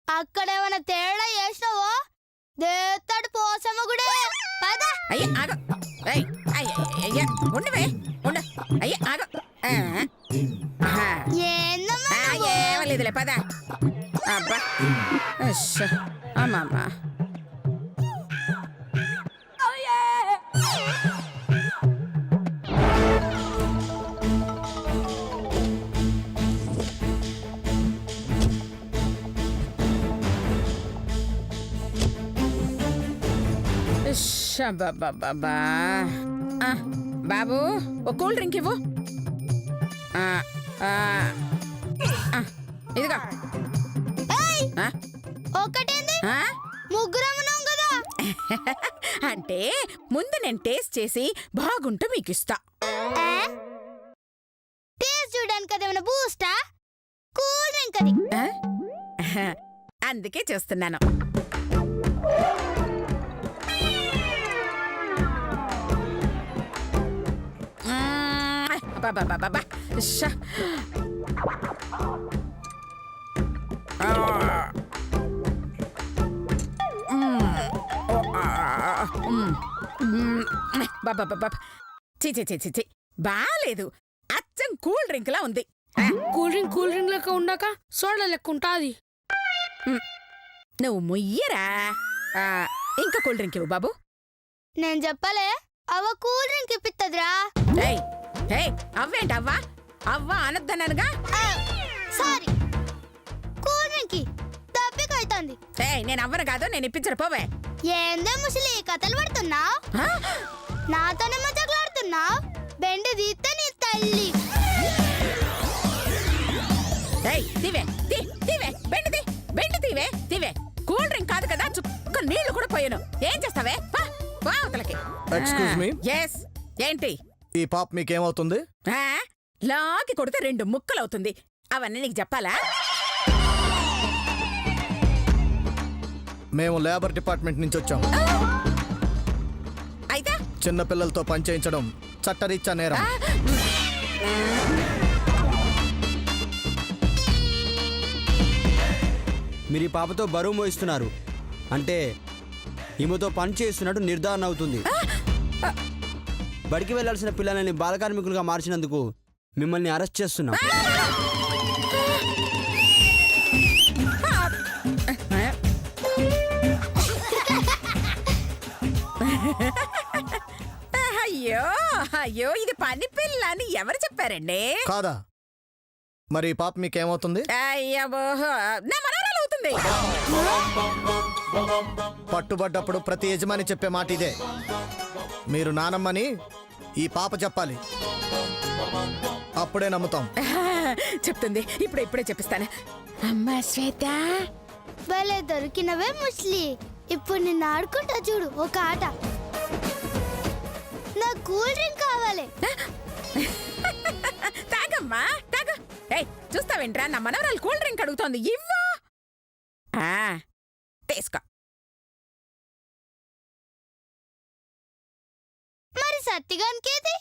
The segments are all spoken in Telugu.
అక్కడేమైనా తేడా చేసినావో దేత్తడు పోసమ్మ గుడే పద. అయ్యే ఆగ. అయ్యే ఉండవే ఉండ. అయ్యే ఆగ. ఏందమ్మా ఏమలేదులే పద. అబ్బా అమ్మమ్మ. బాబు ఓ కూల్ డ్రింక్ ఇవ్వు. ఇదిగా ఒకటేంది ముగ్గురమ్మన్నాం కదా. అంటే ముందు నేను టేస్ట్ చేసి బాగుంటే మీకు ఇస్తా. టేస్ట్ చూడడానికి అదేమైనా బూస్టా కూల్ డ్రింక్ అది. అందుకే చూస్తున్నాను. బాలేదు. అచ్చం కూల్ డ్రింక్ లా ఉంది. కూల్ డ్రింక్ లెక్క ఉన్నాక సోడా లెక్క ఉంటాది. నువ్వు ముయ్యరా. ఇంకా కూల్ డ్రింక్ ఇవ్వు బాబు. నేను చెప్పలే అవ్వ కూల్ డ్రింక్ ఇప్పిత్తదిరా. అవ్వేంటవ్వా? అవ్వా అనొద్దన్నానుగా. సారీ కూల్ డ్రింక్ దప్పికైతుంది. నేను అవ్వను కాదు, నేను ఇప్పించరు పోవే. ఏందే ముసలి కథలు పడుతున్నావు? నాతోనే మజాకులాడుతున్నావు? బెండు తీస్తే నీ తల్లి. బెండు తీవే. కూల్ డ్రింక్ కాదు కదా, చుక్క నీళ్లు కూడా పోయాను. ఏం చేస్తావే? అవతలకి. Excuse me. ఎస్. ఏంటి? ఈ పాప్ మీకేమవుతుంది? లాకి కొడితే 2 ముక్కలవుతుంది. అవన్నీ నీకు చెప్పాలా? మేము లేబర్ డిపార్ట్మెంట్ నుంచి వచ్చాం. అయితే చిన్న పిల్లలతో పనిచేయించడం చట్టరీత్యా నేరం. మీరు ఈ పాపతో బరువు మోయిస్తున్నారు అంటే ఈమెతో పని చేస్తున్నట్టు నిర్ధారణ అవుతుంది. బడికి వెళ్లాల్సిన పిల్లలని బాలకార్మికులుగా మార్చినందుకు మిమ్మల్ని అరెస్ట్ చేస్తున్నాం. అయ్యో ఇది పని పిల్ల అని ఎవరు చెప్పారండి? కాదా? మరి ఈ పాప మీకేమవుతుంది? నా మనవరాలు అవుతుంది. పట్టుబడ్డప్పుడు ప్రతి యజమాని చెప్పే మాట ఇదే. మీరు నానమ్మని ఈ పాప చెప్పాలి, అప్పుడే నమ్ముతాం. చెప్తుంది. ఇప్పుడే చెప్పిస్తాను. అమ్మా శ్వేత, భలే దొరికినవే ముస్లి. ఇప్పుడు నిన్ను ఆడుకుంటా చూడు ఒక ఆట. నా కూల్ డ్రింక్ కావాలి. తాగమ్మా తాగ. చూస్తావేంట్రా, నా మనవరాలు కూల్ డ్రింక్ అడుగుతోంది. ఇవ్వు. తీసుకో. మరి సత్తిగానికేది?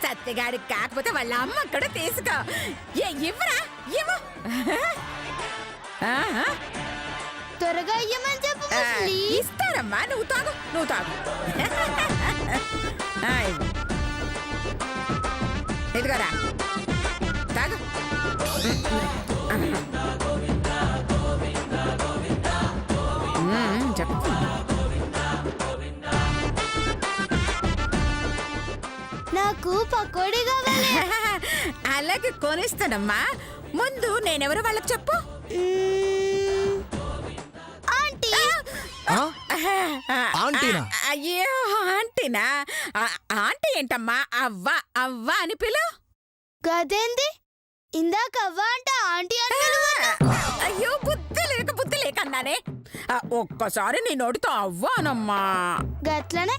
సత్తిగాడికి కాకపోతే వాళ్ళ అమ్మ కూడా తీసుకో. ఇవ్వరా, ఇవ్వు. త్వరగా ఇయ్యమని చెప్పు ముస్లి. ఇస్తారమ్మా, నువ్వు తాగు. ఇదిగోరా తాగు. చెప్పు. నాకు పకోడీ కావాలి. అలాగే కొనిస్తానమ్మా. ముందు నేనెవరో వాళ్ళకి చెప్పు. ఆంటీ. ఆంటీనా? అయ్యో ఆంటీనా? ఆంటీ ఏంటమ్మా? అవ్వ అని పిలు. గదేంది? ఇందాక అవ్వ అంట ఆంటీ అని. అయ్యో బుద్ధి లేక అన్నానే. ఒక్కసారి నీ నోటితో అవ్వానమ్మా. గట్లనే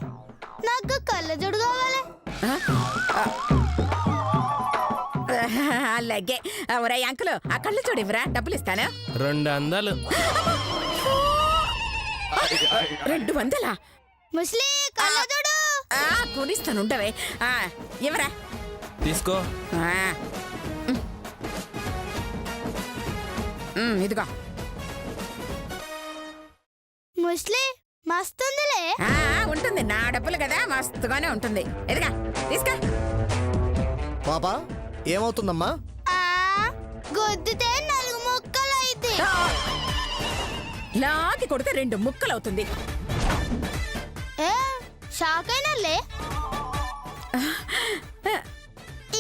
నాకు కళ్ళజోడు కావాలి. అలాగే. ఒరే అంకులు, ఆ కళ్ళు చూడివ్వరా, డబ్బులు ఇస్తాను. 200. 200? ముస్లి కళ్ళజోడు కొనిస్తానుండవే. ఇవ్వరా. తీసుకో. ఇదిగో. ముస్లి మస్తుందిలే. ఉంటుంది, నా డబ్బులు కదా, మస్తుగానే ఉంటుంది. ఎదిగా తీసుకో. పాప ఏమవుతుందమ్మా? గొద్దితే 4 ముక్కలు అయితే. లాగి కొడితే 2 ముక్కలు అవుతుంది. షాక్ అయినలే.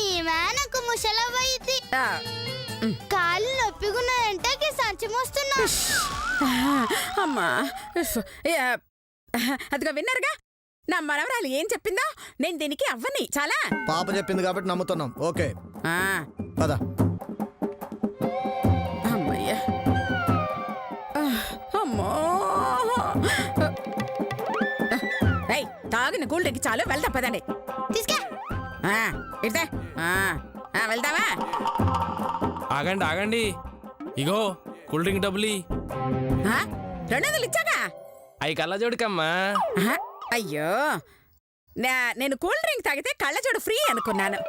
ఈమె నాకు ముసలవైతే కాళ్ళు నొప్పిగున్నాయంటే సంచి మోస్తున్నా. అమ్మా అదిగో విన్నారుగా నా మనవరాలు ఏం చెప్పిందో. నేను దీనికి అవ్వని చాలా. పాప చెప్పింది కాబట్టి నమ్ముతున్నాం. ఓకే పద. అమ్మయ్యా, అమ్మో. తాగిన కూల్ డ్రింక్ చాలు, వెళ్దాం పదండి. తీసుకా ఇదే వెళ్దామా? ఆగండి ఆగండి, ఇగో కూల్ డ్రింక్ డబ్బులు. 200 ఇచ్చాగా. అవి కళ్ళజోడుకమ్మా. అయ్యో, నేను కూల్ డ్రింక్ తాగితే కళ్ళజోడు ఫ్రీ అనుకున్నాను.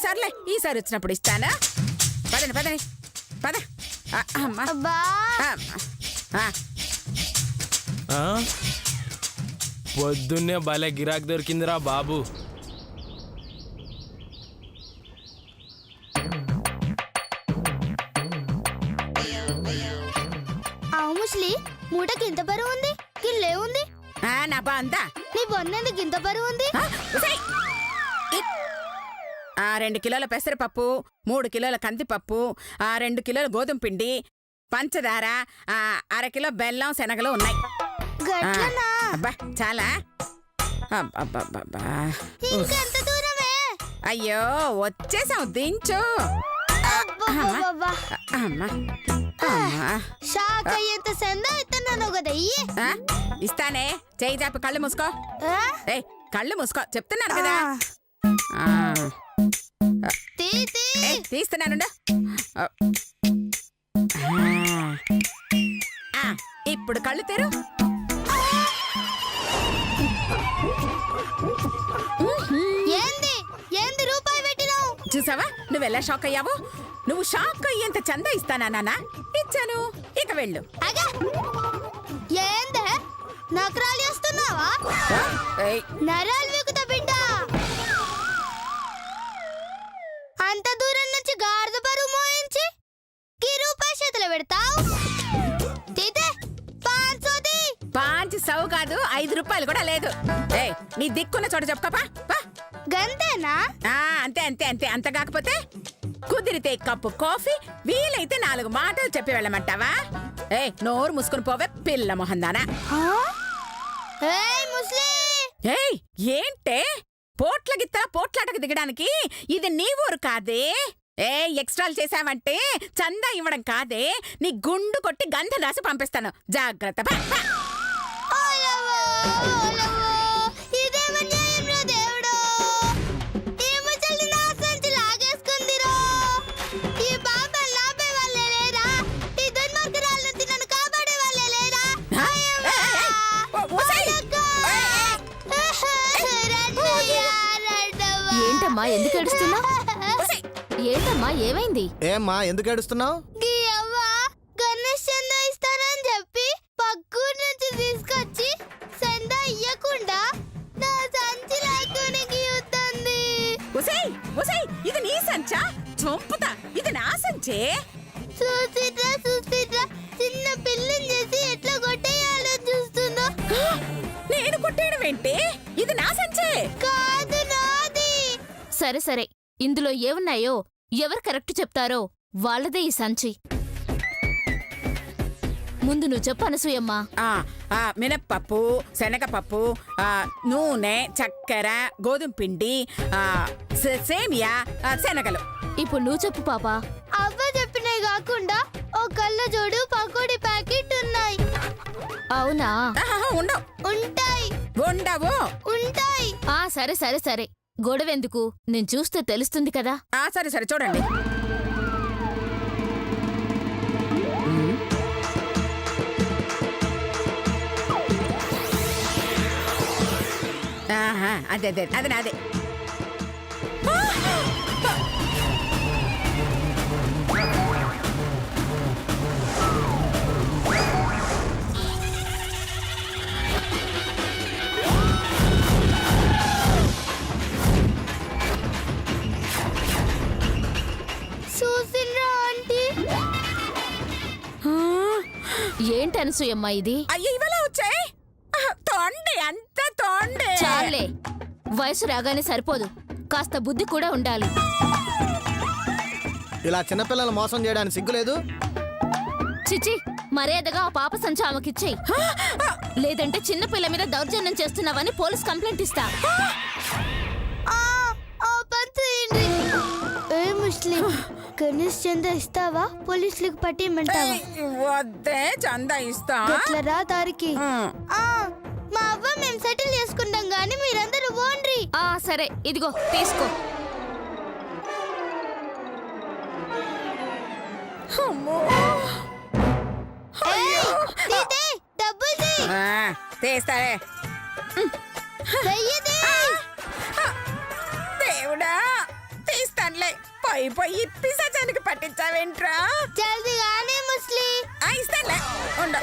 సర్లే, ఈసారి వచ్చినప్పుడు ఇస్తాను. పదండి పదండి పద. అబ్బా పొద్దున్నే భలే గిరాక్ దొరికిందిరా బాబు. ముస్లి మూటకి ఇంత బరువు ఉంది, గిల్లే ఉంది. నా బా అంతా నీ బొన్నెందుకు ఇంత బరువు ఉంది? 2 కిలోల పెసరపప్పు, 3 కిలోల కందిపప్పు, 2 కిలోల గోధుమ పిండి, పంచదార, 1/2 కిలో బెల్లం, శనగలు ఉన్నాయి. గట్లనా? అబ్బా చాలా. ఇంకెంత దూరమే? అయ్యో వచ్చేసాం, దించు. అబ్బబ్బబ్బబ్బా. అమ్మా షాక్ అయ్యేంత సంద ఇస్తున్నాను కదా. ఇస్తానే, చేయి చాపి కళ్ళు మూసుకో. కళ్ళు మూసుకో చెప్తున్నాను కదా. తీస్తున్నాను. ఇప్పుడు కళ్ళు తెరు. ఏంది ఏంది రూపాయి పెట్టినావు? చూసావా నువ్వెలా షాక్ అయ్యావు? నువ్వు షాక్ అయ్యేంత చందా ఇస్తానా నాన్న? ఇచ్చాను, ఇక వెళ్ళు. ఏందే నకరాలు చేస్తున్నావా? నరాలు వికుతా బిడ్డ. అంత దూరం నుంచి గాడిద బరువు మోయించి ఈ రూపాయి చేతిలో పెడతావు? తీతే 500 కాదు, 5 రూపాయలు కూడా లేదు. నీ దిక్కున్న చోట చెప్పుకోపా. గంతేనా? అంతే అంతే అంతే. అంత కాకపోతే కుదిరితే కప్పు కాఫీ, వీలైతే 4 మాటలు చెప్పి వెళ్ళమంటావా? నోరు మూసుకుని పోవే పిల్ల మొహందానా. ఏంటే పోట్ల గిత్తల పోట్లాటకు దిగడానికి? ఇది నీ ఊరు కాదే. ఎక్స్ట్రాలు చేసావంటే చందా ఇవ్వడం కాదే, నీ గుండు కొట్టి గంధం రాసి పంపిస్తాను. జాగ్రత్త. ఏంటమ్మా ఎందుకు ఏడుస్తున్నావు? ఏంటమ్మా ఏమైంది? ఏమ్మా ఎందుకు ఏడుస్తున్నావు? గణేష్ చందా ఇస్తానని చెప్పి పక్కూరు నుంచి తీసుకొచ్చి చందా ఇయ్యకుండా నా సంచి లాక్కుని గీయుతుంది. ఇది నీ సంచా? చంపుతా, ఇది నా సంచే. చూసిట్రా చిన్న పిల్లని చేసి ఎట్లా కొట్టేయాలో చూస్తుందో. నేను కొట్టేయడం ఏంటి? ఇది నా సంచే. కాదు నాది. సరే సరే, ఇందులో ఏమున్నాయో ఎవరు కరెక్ట్ చెప్తారో వాళ్ళదే ఈ సంచి. ముందు నువ్వు చెప్పు అనసూయమ్మా. మినప్పప్పు, శనగపప్పు, నూనె, చక్కెర, గోధుమ పిండి, సేమియా, శనగలు. ఇప్పుడు నువ్వు చెప్పు పాపా. అవ్వ చెప్పినవి కాకుండా ఓ కళ్ళజోడు పకోడీ ప్యాకెట్ ఉన్నాయి. అవునా? ఉండవు. ఉంటాయి. ఉండవు. ఉంటాయి. సరే సరే సరే, గొడవెందుకు, నేను చూస్తే తెలుస్తుంది కదా. సరే సరే చూడండి. అదే అదే అదే అదే. అనసూయమ్మ ఇది? అయ్యో ఇవలా వచ్చాయి తోండి అంత తోండి. చాలే, వయసు రాగానే సరిపోదు, కాస్త బుద్ధి కూడా ఉండాలి. ఇలా చిన్నపిల్లలు మోసం చేయడానికి సిగ్గులేదు? చిచి, మర్యాదగా ఆ పాప సంచి ఆమెకిచ్చేయి, లేదంటే చిన్న పిల్ల మీద దౌర్జన్యం చేస్తున్నావని పోలీస్ కంప్లైంట్ ఇస్తా. ముస్లిం గణేష్ చందా ఇస్తావా? పోలీసులకు పట్టిమంటావా? వద్దే చందా ఇస్తా. ఎట్లరా దారికి? మా అవ్వ మేము సెటిల్ చేసుకుంటాం గానీ మీరందరూ ఓన్రి. సరే, ఇదిగో తీసుకో. డబ్బులు తీస్తారే. దేవుడా, తీస్తానులే. పోయి పోయి పిశాచానికి పట్టించావేంట్రా? జల్దీ గానే ముస్లి. ఇస్తానులే, ఉండు.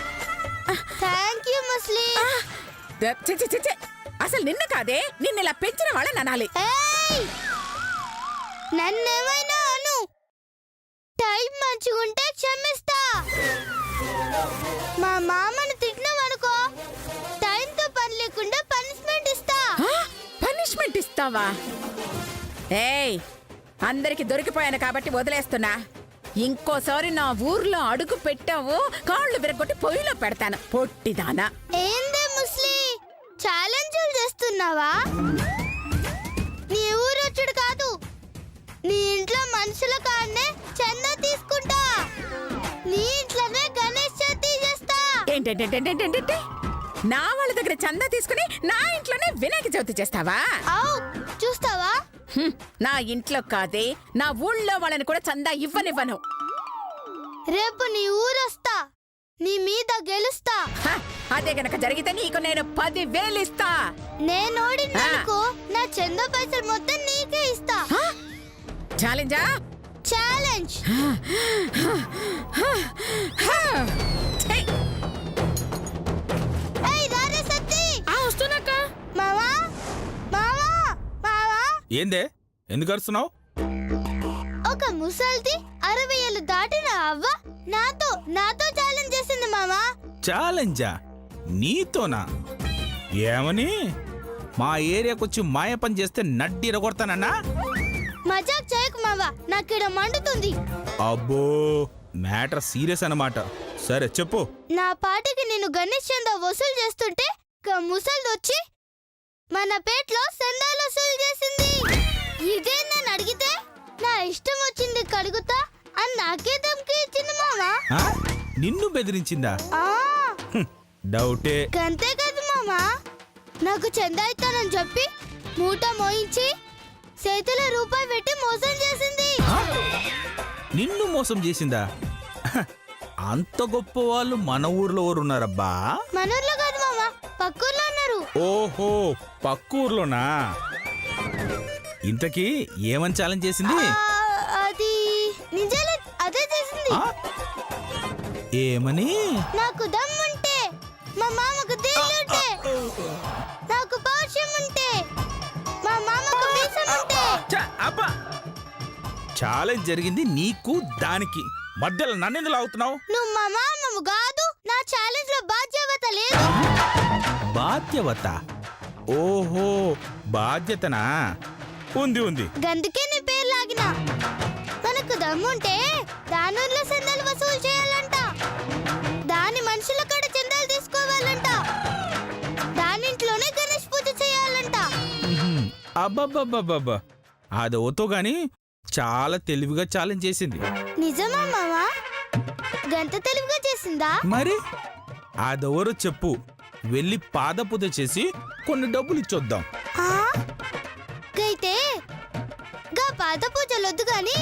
Thank you ముస్లి. అసలు నిన్ను కాదే, నిన్ను ఇలా పెంచిన వాళ్ళని అనాలి. నన్నేమైనా అను, టైం మంచిగుంటే క్షమిస్తా. మా మామను తిట్టినావనుకో, టైంతో పని లేకుండా పనిష్మెంట్ ఇస్తా. పనిష్మెంట్ ఇస్తావా? ఏయ్, అందరికి దొరికిపోయాను కాబట్టి వదిలేస్తున్నా. ఇంకోసారి నా ఊర్లో అడుగు పెట్టావు, కాళ్ళు విరగొట్టి పొయ్యిలో పెడతాను. పొట్టిదానా. ఏందే ముస్లి, ఛాలెంజ్లు చేస్తున్నావా? నీ ఊరొచ్చుడు కాదు, నీ ఇంట్లో మనుషుల కాడనే చందా తీసుకుంటా. నీ ఇంట్లోనే గణేష్ చతుర్థి చేస్తా. ఏంటంటే నా వాళ్ళ దగ్గర చందా తీసుకుని నా ఇంట్లోనే వినాయక చవితి చేస్తావా? చూస్తావా? నా ఇంట్లో కాదే, నా ఊళ్ళో వాళ్ళని కూడా చందా ఇవ్వనివ్వను. రేపు నీ ఊరొస్తా, నీ మీద గెలుస్తా. అదే గనక జరిగితే నీకు నేను 10,000 ఇస్తా. నేనోడిననుకో, నా చందా పైసలు మొత్తం నీకే ఇస్తా. ఛాలెంజా? ఛాలెంజ్. రారే సత్తి. వస్తున్నాక. మావా మావా మావా. ఏందే, ఎందుకు అరుస్తున్నావు? ఒక ముసల్ది 60 ఏళ్ళు దాటిన అవ్వ నాతో ఛాలెంజ్ చేసింది మావా. ఛాలెంజా? నీతోనా? ఏమని? మా ఏరియాకొచ్చి మాయ పని చేస్తే నడ్డి ఇరగొడతానన్నా? మజాక్ చేయకు మావా, నాకిడ మండుతుంది. అబ్బో, మ్యాటర్ సీరియస్ అన్నమాట. సరే చెప్పు. నా పాటికి నేను గణేష్ చందా వసూలు చేస్తుంటే ముసల్ది వచ్చి మన పేట్లో చందాలు వసూలు చేసింది. ఇదే నన్ను అడిగితే నా ఇష్టం వచ్చింది కడుగుతా అని నాకే ధమ్కి ఇచ్చింది మావా. నిన్ను బెదిరించిందా? డౌటే. అంతే కదా మామా, నాకు చందా ఇస్తానని చెప్పి మూట మోయించి చేతిలో రూపాయి పెట్టి మోసం చేసింది. నిన్ను మోసం చేసిందా? అంత గొప్ప వాళ్ళు మన ఊర్లో ఎవరున్నారబ్బా? మన ఊర్లో కాదు మామా, పక్కూర్లో ఉన్నారు. ఓహో, పక్కూర్లోనా? ఇంతకీ ఏమని ఛాలెంజ్ చేసింది? అది నిజాలే, అదే చేసింది. ఏమని? నాకు దమ్ముంటే, మా మామకు దిల్లుంటే, నాకు పౌరుషం ఉంటే, మా మామకు మీసం ఉంటే. ఛాలెంజ్ జరిగింది నీకు, దానికి మధ్యలో నన్నెందుకు లాగుతున్నావు? నువ్వు మా మామము కాదు, నా ఛాలెంజ్ లో బాధ్యత లేదు. బాధ్యత? ఓహో, బాధ్యతనా? ఉంది. గందుకే నీ పేరు లాగిన. మనకు దమ్ముంటే దానూర్లో చందాలు వసూలు చేయాలంట, దాని మనుషుల కాడ చందాలు తీసుకోవాలంట, దానింట్లోనే గణేష్ పూజ చేయాలంట. అబ్బబ్బబ్బబ్బబ్బా, అది ఓతో గాని చాలా తెలివిగా ఛాలెంజ్ చేసింది. నిజమా మావా? గంత తెలివిగా చేసిందా? మరి అదెవరో చెప్పు, వెళ్ళి పాద పూజ చేసి కొన్ని డబ్బులు ఇచ్చొద్దాం. గైతే గా పాద పూజలొద్దు గాని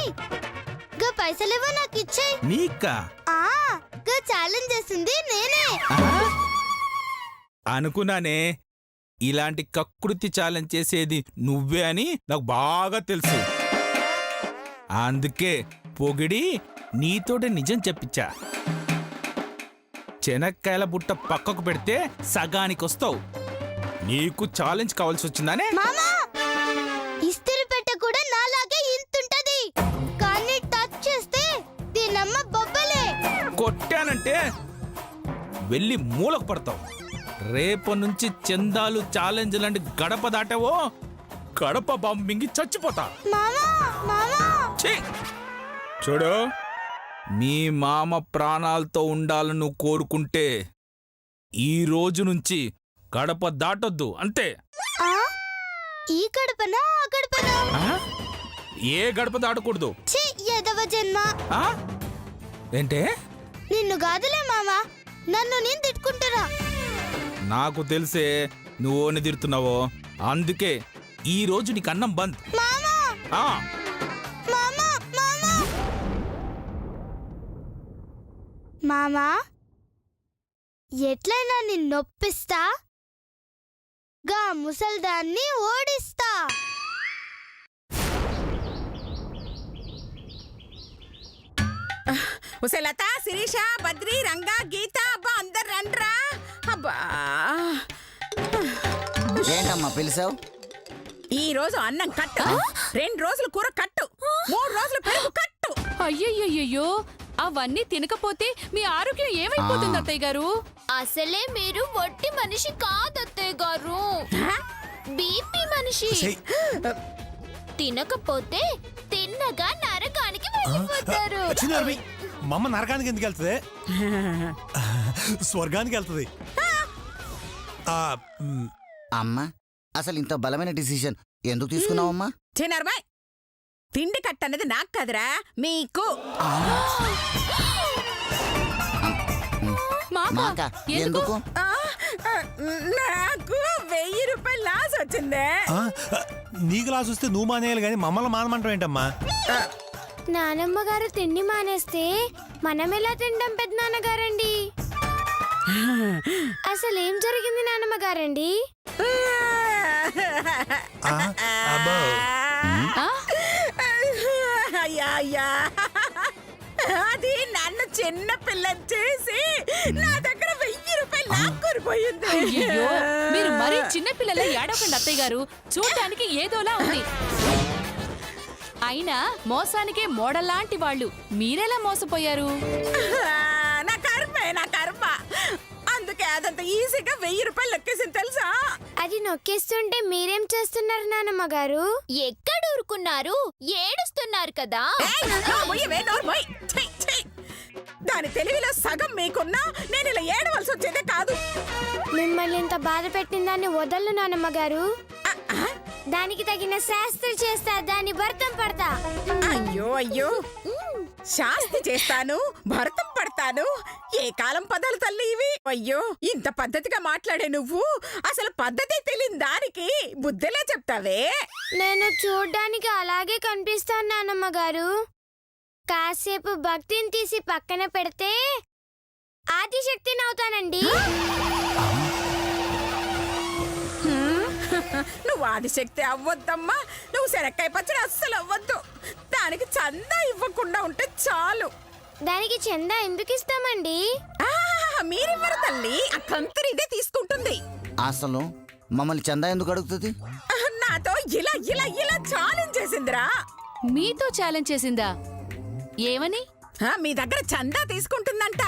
గా పైసలేవో నాకు ఇచ్చే. నీకా? గా ఛాలెంజ్ చేసింది నేనే. అనుకున్నానే, ఇలాంటి కకృతి ఛాలెంజ్ చేసేది నువ్వే అని నాకు బాగా తెలుసు. అందుకే పొగిడి నీతోటి నిజం చెప్పించా. చెనక్కాయల బుట్ట పక్కకు పెడితే సగానికి వస్తావు. నీకు ఛాలెంజ్ కావాల్సి వచ్చిందానే? మామా, ఇస్త్రీ పెట్టె కూడా నాలాగే ఇంతుంటది, కానీ టచ్ చేస్తే దీనమ్మ బొబ్బలే. కొట్టానంటే వెళ్ళి మూలకు పడతావు. రేపటి నుంచి చందాలు ఛాలెంజ్ లాంటి గడప దాటావో గడప బాంబు మింగి చచ్చిపోతా. మామా మామా ఛీ! చూడు, మీ మామ ప్రాణాలతో ఉండాలని నువ్వు కోరుకుంటే ఈ రోజు నుంచి గడప దాటొద్దు అంతే. ఆ? ఈ గడపనా ఆ గడపనా? ఆ? ఏ గడప దాటకూడదు. ఛీ, ఎదవ జన్మ. ఆ? ఏంటే? నిన్ను కాదులే మామా, నన్ను నేను తిట్టుకుంటున్నా. నాకు తెలిసే నువ్వు ఓని తిడుతున్నావో, అందుకే ఈ రోజు నీకు అన్నం బంద్. మామా ఆ, మామా మామా మామా, ఎట్లయినా నిన్నొప్పిస్తా, గా ముసల్దాన్ని ఓడిస్తా. ఉసే లత, శిరీష, బద్రి, రంగా, గీత, అబ్బా అందరు రండ్రా. అబ్బా, ఏంటమ్మా పిలిచావు? ఈ రోజు అన్నం కట్టు, 2 రోజులు కూర కట్టు, 3 రోజులు పెరుగు కట్టు. అయ్యయ్యో, అవన్నీ తినకపోతే మీ ఆరోగ్యం ఏమైపోతుంది అత్తయ్య గారు? అసలే మీరు వట్టి మనిషి కాదత్తయ్య గారు, బీపీ మనిషి. తినకపోతే తిన్నగా నరకానికి వెళ్ళిపోతారు. మమ్మ నరకానికి ఎందుకు వెళ్తుంది? స్వర్గానికి వెళ్తుంది. అమ్మా, అసలు ఇంత బలమైన డిసిషన్ ఎందుకు తీసుకున్నావమ్మా? చిన్నర్మాయ్, తిండి కట్టన్నది నాకు కదరా, మీకు. మాకా ఎందుకు? నాకు 1000 రూపాయలు లాస్ వచ్చిందే. నీకు లాస్ వస్తే నువ్వు మానేయాలి కానీ మమ్మల్ని మానమంటావు ఏంటమ్మా? నానమ్మ గారు తిండి మానేస్తే మనం ఎలా తింటాం పెద్దనాన్నగారండి? అసలు ఏం జరిగింది నానమ్మ గారండి? అయ్యా, అది నన్ను చిన్న పిల్లని చేసి నా దగ్గర 1000 రూపాయలు లాక్కుపోయింది. అయ్యో, మీరు మరీ చిన్నపిల్లల ఏడవకండి అత్తయ్య గారు, చూడటానికి ఏదోలా ఉంది. అయినా మోసానికే మోడల్లాంటి వాళ్ళు మీరెలా మోసపోయారు? నా కర్మ. అందుకే అదంత ఈజీగా 1000 రూపాయలు లెక్కేసింది తెలుసా? అది నొక్కేస్తుంటే మీరేం చేస్తున్నారు నానమ్మ గారు? ఎక్కడ ఊరుకున్నారు? ఏడుస్తున్నారు కదా. దాని తెలివిలో సగం మీకున్నా నేను ఇలా ఏడవలసి వచ్చేదే కాదు. మిమ్మల్ని ఇంత బాధ పెట్టిందాన్ని వదలను నానమ్మ గారు. దానికి తగిన శాస్త్రి చేస్తా, దాని భర్తం పడతా. అయ్యో, శాస్తి చేస్తాను, భరతం పడతాను. ఏ కాలం పదాలు తల్లి ఇవి? అయ్యో, ఇంత పద్ధతిగా మాట్లాడే నువ్వు అసలు పద్ధతి తెలియని దానికి బుద్ధిలే చెప్తావే. నేను చూడ్డానికి అలాగే కనిపిస్తాను నానమ్మ గారు. కాసేపు భక్తిని తీసి పక్కన పెడితే ఆదిశక్తిని అవుతానండి. నువ్వు ఆదిశక్తి అవ్వద్దమ్మా, నువ్వు శనక్కాయ పచ్చడి అస్సలు అవ్వద్దు. దానికి చందా ఇవ్వకుండా ఉంటే చాలు. దానికి చందా ఎందుకు ఇస్తామండి? మీరివ్వరు తల్లి, ఆ కంతరి ఇదే తీసుకుంటుంది. అసలు మమ్మల్ని చందా ఎందుకు అడుగుతుంది? నాతో ఇలా ఛాలెంజ్ చేసిందిరా. మీతో ఛాలెంజ్ చేసిందా? ఏమని? మీ దగ్గర చందా తీసుకుంటుందంట.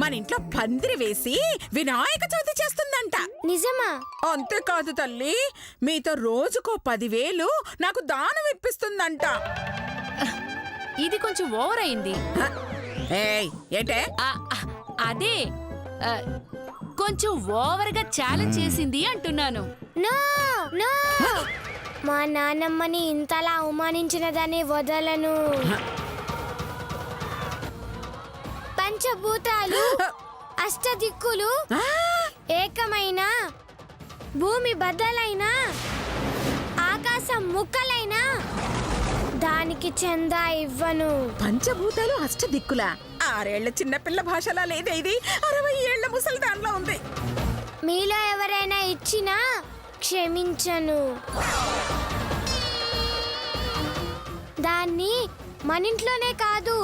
మన ఇంట్లో పందిరి వేసి వినాయక చవితి చేస్తుందంట. నిజమా? అంతేకాదు తల్లి, మీతో రోజుకో 10,000 నాకు దానం ఇప్పిస్తుందంట. ఇది కొంచెం ఓవర్ అయింది. ఏంటే? అదే కొంచెం ఓవర్గా ఛాలెంజ్ చేసింది అంటున్నాను. నో నో, మా నాన్నమ్మని ఇంతలా అవమానించిన దాన్ని వదలను. పంచభూతాలు, అష్టదిక్కులు ఏకమైన, భూమి బద్దలైన, ఆకాశం ముక్కలైనా దానికి చందా ఇవ్వను. పంచభూతాలు అష్టదిక్కుల 6 ఏళ్ల చిన్నపిల్ల భాషలా లేదే ఇది, 60 ఏళ్ల ముసలి దానిలో ఉంది. మీలో ఎవరైనా ఇచ్చినా క్షమించను. దాన్ని మన ఇంట్లోనే కాదు,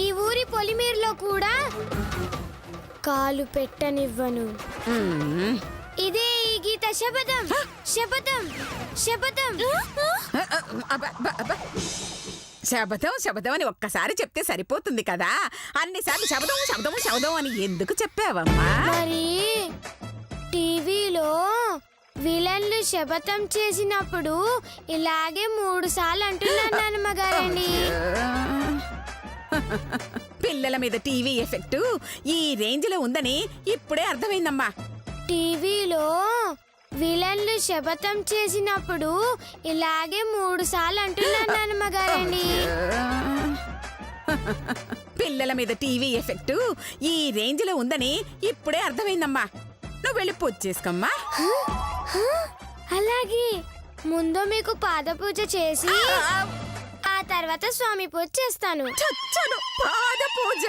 ఈ ఊరి పొలిమేరులో కూడా కాలు పెట్టనివ్వను. ఇదే ఈ గీత శపథం. శపథం శపథం శబదం శబదం అని ఒక్కసారి చెప్తే సరిపోతుంది కదా, అన్నిసార్లు శబదం శబదం శబదం అని ఎందుకు చెప్పావమ్మా? మరి టీవీలో విలన్లు శపథం చేసినప్పుడు ఇలాగే 3 సార్లు అంటున్నాను నాన్నమ్మగారండి. పిల్లల మీద టీవీ ఎఫెక్ట్ ఈ రేంజ్ లో ఉందని ఇప్పుడే అర్థమైందమ్మా. టీవీలో విలన్లు శపథం చేసినప్పుడు ఇలాగే 3 సార్లు అంటున్నాను నాన్నమ్మగారండి. పిల్లల మీద టీవీ ఎఫెక్ట్ ఈ రేంజ్ లో ఉందని ఇప్పుడే అర్థమైందమ్మా. నువ్వు వెళ్ళి పూజ చేసుకోమ్మా. అలాగే ముందు మీకు పాద పూజ చేసి ఆ తర్వాత స్వామి పూజ చేస్తాను. చచ్చను పాద పూజ.